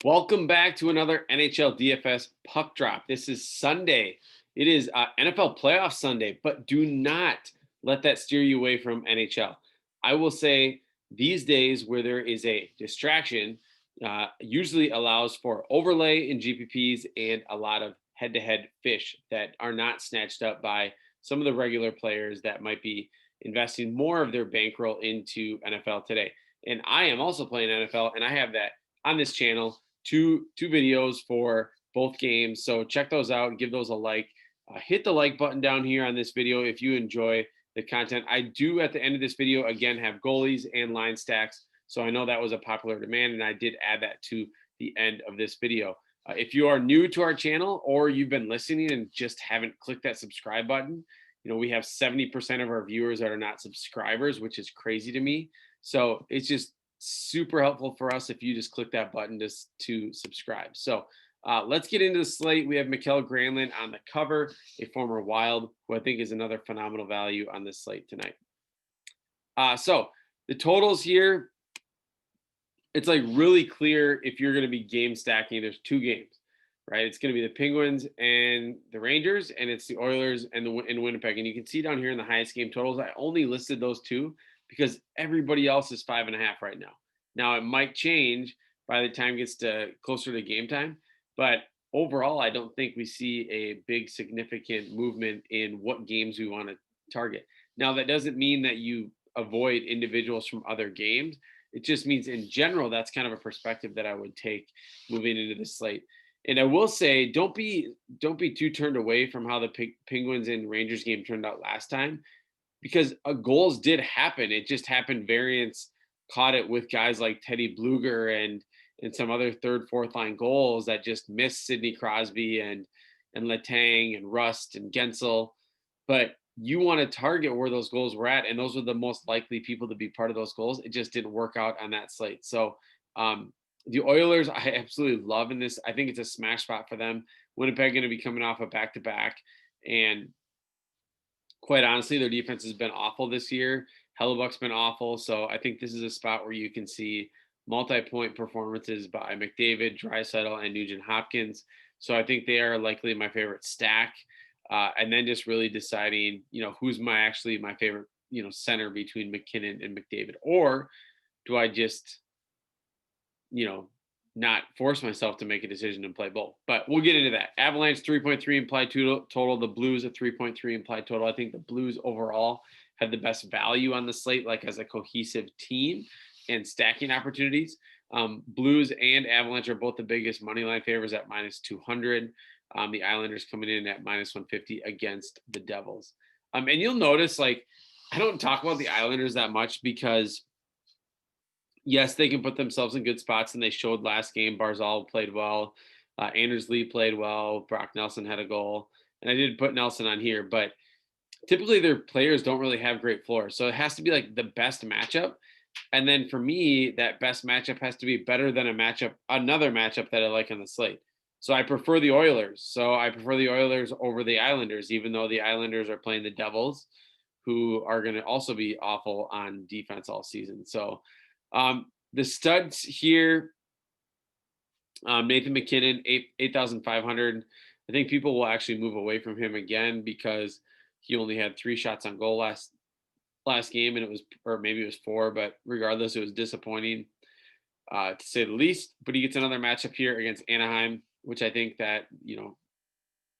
Welcome back to another NHL DFS puck drop. This is Sunday. It is NFL playoff Sunday, but do not let that steer you away from NHL. I will say these days where there is a distraction, usually allows for overlay in GPPs and a lot of head-to-head fish that are not snatched up by some of the regular players that might be investing more of their bankroll into NFL today. And I am also playing NFL, and I have that on this channel two videos for both games. So check those out, give those a like. Hit the like button down here on this video if you enjoy the content. I do at the end of this video again have goalies and line stacks. So I know that was a popular demand, and I did add that to the end of this video. If you are new to our channel or you've been listening and just haven't clicked that subscribe button, we have 70% of our viewers that are not subscribers, which is crazy to me. So it's just super helpful for us if you just click that button just to subscribe. So let's get into the slate. We have Mikael Granlund on the cover, a former Wild, who I think is another phenomenal value on this slate tonight. So the totals here, it's like really clear if you're going to be game stacking. There's two games, right? It's going to be the Penguins and the Rangers, and it's the Oilers and in Winnipeg. And you can see down here in the highest game totals, I only listed those two because everybody else is 5.5 right now. Now it might change by the time it gets to closer to game time, but overall, I don't think we see a big significant movement in what games we want to target. Now that doesn't mean that you avoid individuals from other games. It just means in general, that's kind of a perspective that I would take moving into the slate. And I will say, don't be too turned away from how the Penguins and Rangers game turned out last time, because goals did happen. It just happened. Variants caught it with guys like Teddy Bluger and some other third, fourth line goals that just missed Sidney Crosby and Letang and Rust and Gensel. But you want to target where those goals were at, and those were the most likely people to be part of those goals. It just didn't work out on that slate. So the Oilers, I absolutely love in this. I think it's a smash spot for them. Winnipeg going to be coming off a back-to-back, and quite honestly, their defense has been awful this year. Hellebuck's been awful. So I think this is a spot where you can see multi-point performances by McDavid, Draisaitl, and Nugent-Hopkins. So I think they are likely my favorite stack. And then just really deciding, who's my favorite, center between McKinnon and McDavid, or do I just, not force myself to make a decision and play both? But we'll get into that. Avalanche 3.3 implied total. The Blues a 3.3 implied total. I think the Blues overall have the best value on the slate, like as a cohesive team and stacking opportunities. Blues and Avalanche are both the biggest money line favors at minus 200. The Islanders coming in at minus 150 against the Devils. And you'll notice, I don't talk about the Islanders that much because, yes, they can put themselves in good spots, and they showed last game. Barzal played well. Anders Lee played well. Brock Nelson had a goal. And I did put Nelson on here, but typically their players don't really have great floors. So it has to be like the best matchup. And then for me, that best matchup has to be better than another matchup that I like on the slate. So I prefer the Oilers. So I prefer the Oilers over the Islanders, even though the Islanders are playing the Devils, who are going to also be awful on defense all season. So the studs here, Nathan McKinnon, 8,500. I think people will actually move away from him again because he only had 3 shots on goal last game, and or maybe it was 4, but regardless, it was disappointing to say the least. But he gets another matchup here against Anaheim, which I think that,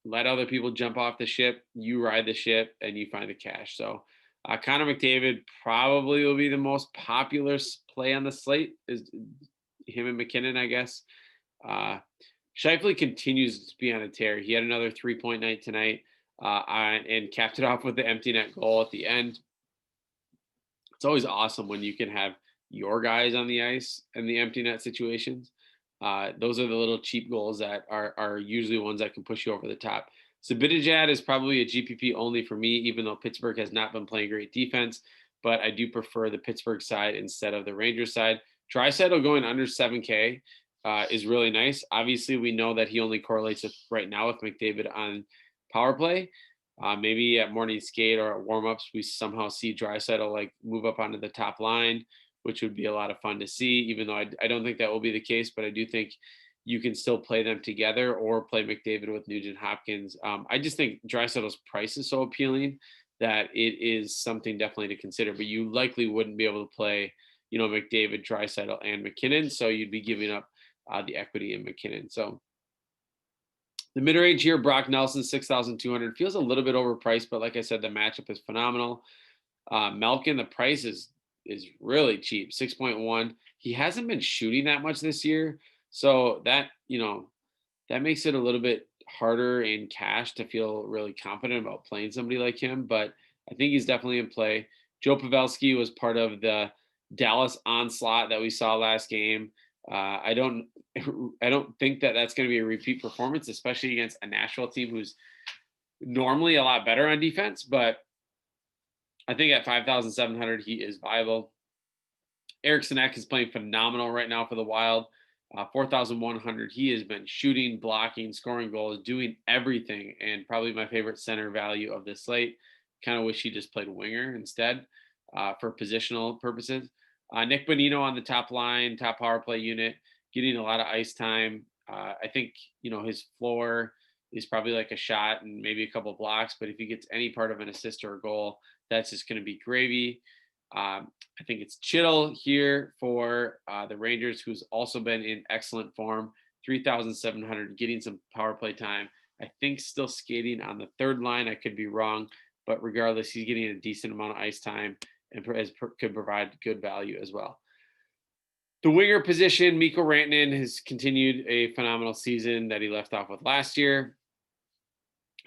let other people jump off the ship, you ride the ship, and you find the cash. So Connor McDavid probably will be the most popular play on the slate, is him and McKinnon, I guess. Scheifele continues to be on a tear. He had another 3-point night tonight and capped it off with the empty net goal at the end. It's always awesome when you can have your guys on the ice in the empty net situations. Those are the little cheap goals that are usually ones that can push you over the top. Zibanejad is probably a GPP only for me, even though Pittsburgh has not been playing great defense. But I do prefer the Pittsburgh side instead of the Rangers side. Draisaitl going under 7K is really nice. Obviously, we know that he only correlates right now with McDavid on power play. Maybe at morning skate or at warmups, we somehow see Draisaitl move up onto the top line, which would be a lot of fun to see, even though I don't think that will be the case. But I do think you can still play them together or play McDavid with Nugent Hopkins. I just think Draisaitl's price is so appealing that it is something definitely to consider. But you likely wouldn't be able to play, McDavid, Draisaitl, and McKinnon, so you'd be giving up the equity in McKinnon. So the mid-range here, Brock Nelson, 6,200, feels a little bit overpriced, but like I said, the matchup is phenomenal. Malkin, the price is really cheap, 6.1. He hasn't been shooting that much this year, so that that makes it a little bit harder in cash to feel really confident about playing somebody like him. But I think he's definitely in play. Joe Pavelski was part of the Dallas onslaught that we saw last game. I don't think that that's going to be a repeat performance, especially against a Nashville team who's normally a lot better on defense. But I think at 5,700, he is viable. Eriksson Ek is playing phenomenal right now for the Wild. 4,100. He has been shooting, blocking, scoring goals, doing everything, and probably my favorite center value of this slate. Kind of wish he just played winger instead for positional purposes. Nick Bonino on the top line, top power play unit, getting a lot of ice time. I think his floor is probably like a shot and maybe a couple blocks, but if he gets any part of an assist or a goal, that's just going to be gravy. I think it's Chittle here for the Rangers, who's also been in excellent form. 3,700, getting some power play time. I think still skating on the third line. I could be wrong, but regardless, he's getting a decent amount of ice time and could provide good value as well. The winger position, Mikko Rantanen has continued a phenomenal season that he left off with last year.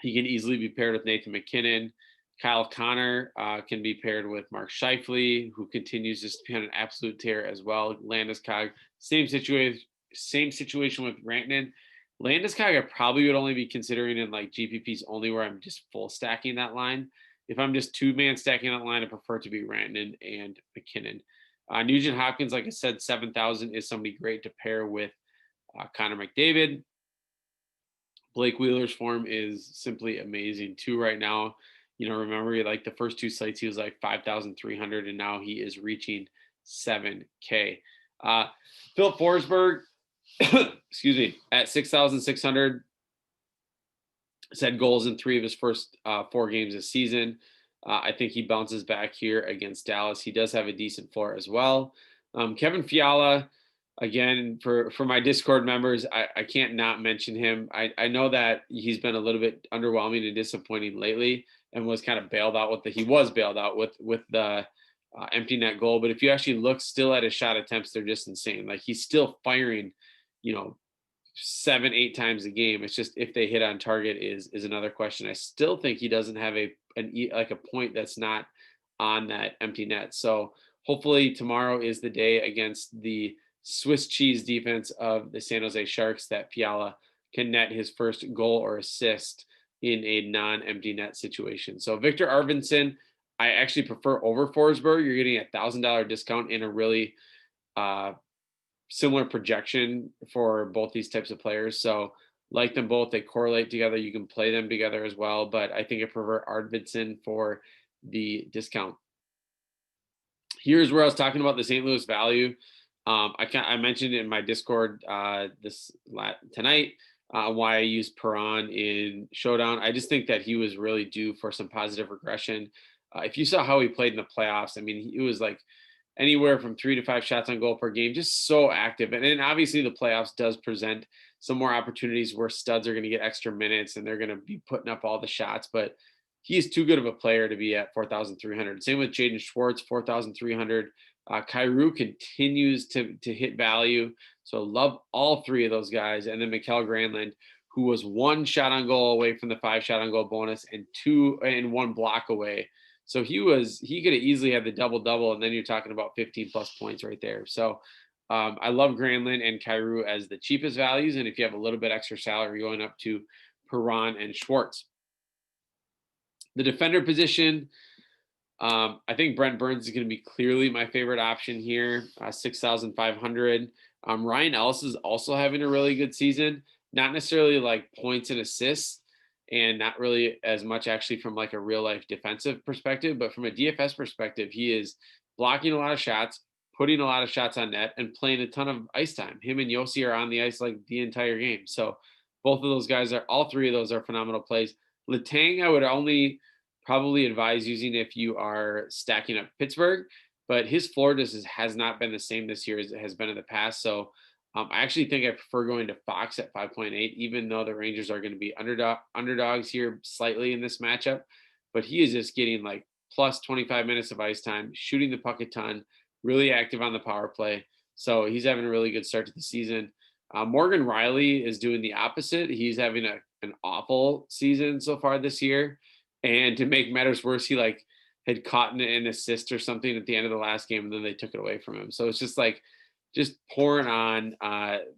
He can easily be paired with Nathan McKinnon. Kyle Connor can be paired with Mark Scheifele, who continues to be on an absolute tear as well. Landeskog, same situation with Rantanen. Landeskog, I probably would only be considering in like GPPs only where I'm just full stacking that line. If I'm just two-man stacking that line, I prefer to be Rantanen and McKinnon. Nugent Hopkins, like I said, 7,000 is somebody great to pair with Connor McDavid. Blake Wheeler's form is simply amazing too right now. Remember, like the first two slates, he was like 5,300, and now he is reaching 7K. Philip Forsberg, excuse me, at 6,600, set goals in 3 of his first 4 games this season. I think he bounces back here against Dallas. He does have a decent floor as well. Kevin Fiala, again, for my Discord members, I can't not mention him. I know that he's been a little bit underwhelming and disappointing lately, and was kind of bailed out with the empty net goal. But if you actually look still at his shot attempts, they're just insane. Like he's still firing, 7-8 times a game. It's just if they hit on target is another question. I still think he doesn't have a point that's not on that empty net. So hopefully tomorrow is the day against the Swiss cheese defense of the San Jose Sharks that Fiala can net his first goal or assist in a non-empty net situation. So Victor Arvidsson, I actually prefer over Forsberg. You're getting $1,000 discount in a really similar projection for both these types of players. So like them both, they correlate together. You can play them together as well, but I think I prefer Arvidsson for the discount. Here's where I was talking about the St. Louis value. I mentioned in my Discord tonight why I used Perron in Showdown. I just think that he was really due for some positive regression. If you saw how he played in the playoffs, I mean, it was like anywhere from 3 to 5 shots on goal per game, just so active. And then obviously the playoffs does present some more opportunities where studs are going to get extra minutes and they're going to be putting up all the shots, but he is too good of a player to be at 4,300. Same with Jaden Schwartz, 4,300. Kyrou continues to hit value. So love all 3 of those guys. And then Mikael Granlund, who was 1 shot on goal away from the 5 shot on goal bonus and 1 block away. So he could have easily had the double, and then you're talking about 15 plus points right there. So I love Granlund and Kyrou as the cheapest values. And if you have a little bit extra salary, going up to Perron and Schwartz. The defender position, I think Brent Burns is going to be clearly my favorite option here, 6,500. Ryan Ellis is also having a really good season, not necessarily like points and assists, and not really as much actually from like a real life defensive perspective, but from a DFS perspective, he is blocking a lot of shots, putting a lot of shots on net, and playing a ton of ice time. Him and Yossi are on the ice like the entire game. So both of those guys all three of those are phenomenal plays. Letang, I would only probably advise using if you are stacking up Pittsburgh, but his floor has not been the same this year as it has been in the past. So I actually think I prefer going to Fox at 5.8, even though the Rangers are going to be underdogs here slightly in this matchup. But he is just getting like plus 25 minutes of ice time, shooting the puck a ton, really active on the power play. So he's having a really good start to the season. Morgan Riley is doing the opposite. He's having an awful season so far this year. And to make matters worse, he had caught an assist or something at the end of the last game, and then they took it away from him. So it's just pouring on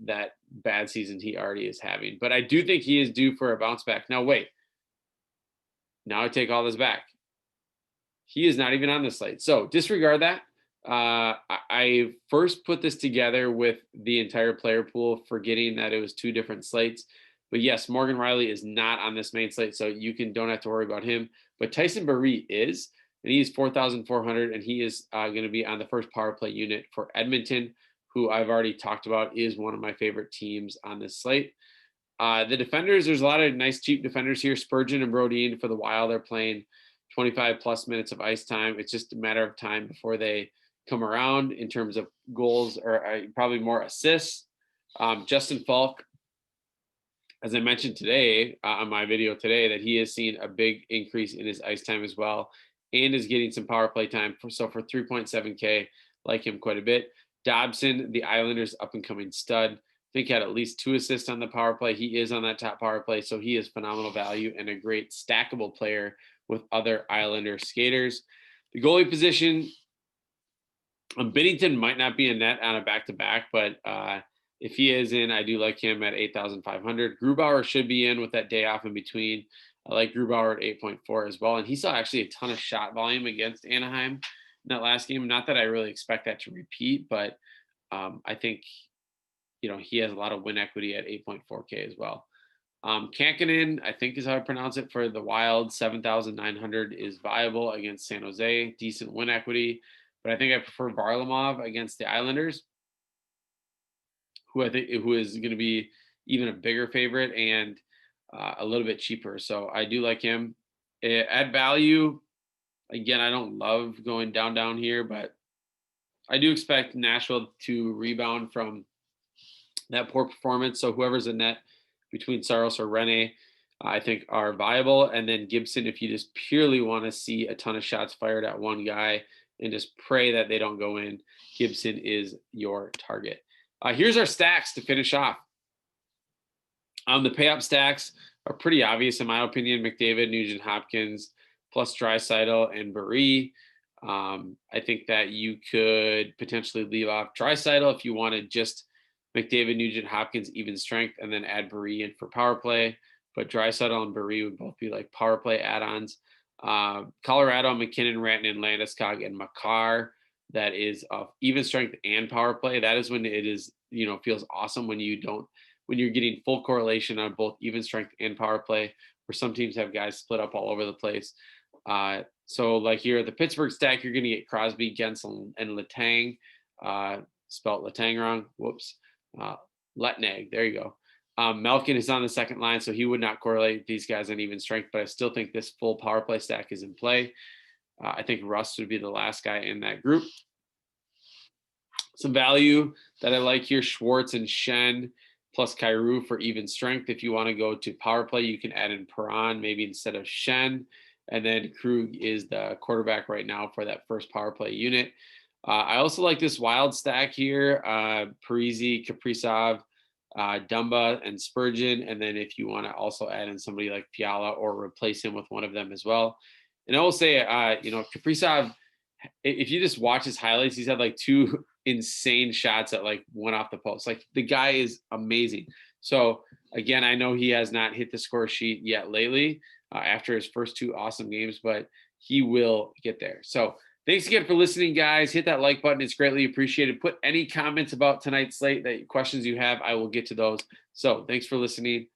that bad season he already is having. But I do think he is due for a bounce back. Now, wait. Now I take all this back. He is not even on the slate. So disregard that. I first put this together with the entire player pool, forgetting that it was two different slates. But yes, Morgan Riley is not on this main slate, so don't have to worry about him. But Tyson Barrie is, and he is 4,400, and he is going to be on the first power play unit for Edmonton, who I've already talked about is one of my favorite teams on this slate. The defenders, there's a lot of nice cheap defenders here. Spurgeon and Brodin for the Wild are playing 25 plus minutes of ice time. It's just a matter of time before they come around in terms of goals or probably more assists. Justin Falk, as I mentioned today on my video today, that he has seen a big increase in his ice time as well and is getting some power play time. So for 3.7K, like him quite a bit. Dobson, the Islanders up and coming stud. I think he had at least 2 assists on the power play. He is on that top power play, so he is phenomenal value and a great stackable player with other Islander skaters. The goalie position, Binnington might not be in net on a back-to-back, but if he is in, I do like him at 8,500. Grubauer should be in with that day off in between. I like Grubauer at 8.4 as well. And he saw actually a ton of shot volume against Anaheim in that last game. Not that I really expect that to repeat, but I think, he has a lot of win equity at 8.4K as well. Kankinen, I think is how I pronounce it, for the Wild, 7,900 is viable against San Jose. Decent win equity. But I think I prefer Varlamov against the Islanders, who is going to be even a bigger favorite and a little bit cheaper. So I do like him. At value, again, I don't love going down here, but I do expect Nashville to rebound from that poor performance. So whoever's in net between Saros or Rene, I think are viable. And then Gibson, if you just purely want to see a ton of shots fired at one guy and just pray that they don't go in, Gibson is your target. Here's our stacks to finish off. The pay-up stacks are pretty obvious in my opinion. McDavid, Nugent Hopkins, plus Draisaitl and Barrie. I think that you could potentially leave off Draisaitl if you wanted just McDavid, Nugent Hopkins, even strength, and then add Barrie in for power play. But Draisaitl and Barrie would both be like power play add-ons. Colorado, McKinnon, Rantanen, Landeskog, and Makar. That is even strength and power play. That is when it is, feels awesome when you're getting full correlation on both even strength and power play, where some teams have guys split up all over the place. So like here at the Pittsburgh stack, you're going to get Crosby, Gensel, and Letang. Spelt Letang wrong. Whoops. Letnag. There you go. Malkin is on the second line, so he would not correlate these guys on even strength, but I still think this full power play stack is in play. I think Rust would be the last guy in that group. Some value that I like here, Schwartz and Shen plus Kyrou for even strength. If you want to go to power play, you can add in Perron maybe instead of Shen. And then Krug is the quarterback right now for that first power play unit. I also like this wild stack here, Parise, Kaprizov, Dumba, and Spurgeon. And then if you want to also add in somebody like Fiala or replace him with one of them as well. And I will say, Kaprizov, if you just watch his highlights, he's had like 2 insane shots that like went off the post. Like the guy is amazing. So again, I know he has not hit the score sheet yet lately after his first 2 awesome games, but he will get there. So thanks again for listening, guys. Hit that like button. It's greatly appreciated. Put any comments about tonight's slate, questions you have, I will get to those. So thanks for listening.